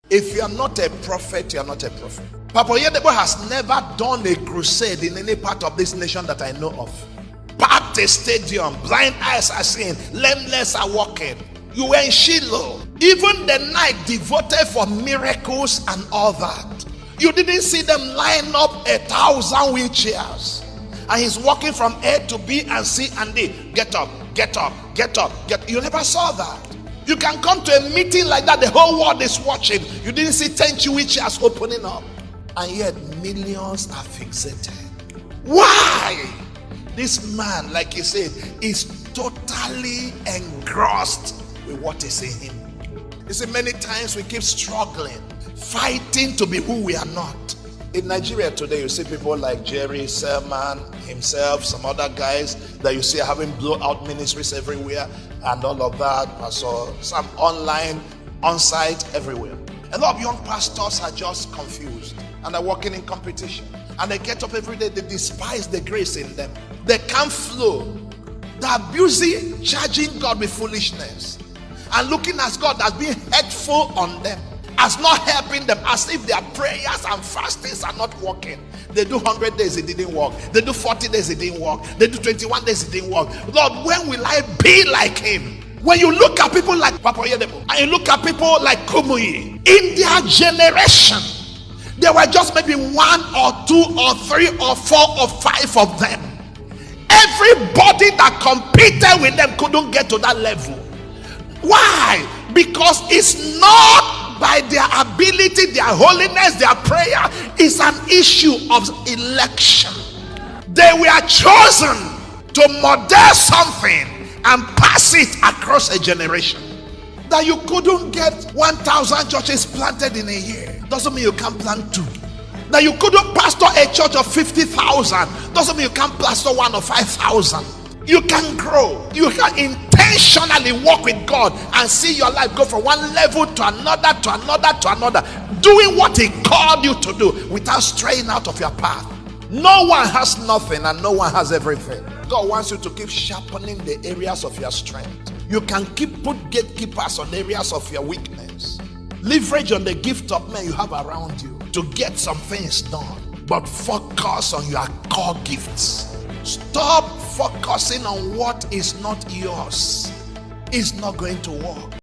If you are not a prophet, you are not a prophet. Papa Oyedepo has never done a crusade in any part of this nation that I know of. Packed a stadium, blind eyes are seeing, lembless are walking. You were in Shiloh. Even the night devoted for miracles and all that. You didn't see them line up 1,000 wheelchairs. And he's walking from A to B and C and D. Get up, get up, get up, get. You never saw that. You can come to a meeting like that, the whole world is watching. You didn't see 10 wheelchairs opening up. And yet millions are fixated. Why? This man, like he said, is totally engrossed with what is in him. You see, many times we keep struggling, fighting to be who we are not. In Nigeria today, you see people like Jerry Sermon, himself, some other guys that you see having blowout ministries everywhere and all of that. I saw some online, on-site, everywhere. A lot of young pastors are just confused and are working in competition. And they get up every day, they despise the grace in them. They can't flow. They're busy charging God with foolishness and looking at God as being hateful on them, as not helping them, as if their prayers and fastings are not working. They do 100 days, it didn't work. They do 40 days, it didn't work. They do 21 days, it didn't work. Lord, when will I be like him? When you look at people like Papa Oyedepo and you look at people like Kumuyi, in their generation, there were just maybe 1 or 2 or 3 or 4 or 5 of them. Everybody that competed with them couldn't get to that level. Why? Because it's not by their ability, their holiness, their prayer. It's an issue of election. They were chosen to model something and pass it across a generation. That you couldn't get 1,000 churches planted in a year doesn't mean you can't plant 2. That you couldn't pastor a church of 50,000 doesn't mean you can't pastor 1 or 5,000. You can grow. You can intentionally walk with God and see your life go from one level to another, to another, to another, doing what he called you to do without straying out of your path. No one has nothing and no one has everything. God wants you to keep sharpening the areas of your strength. You can put gatekeepers on areas of your weakness. Leverage on the gift of men you have around you to get some things done, but focus on your core gifts. Stop focusing on what is not yours. It's not going to work.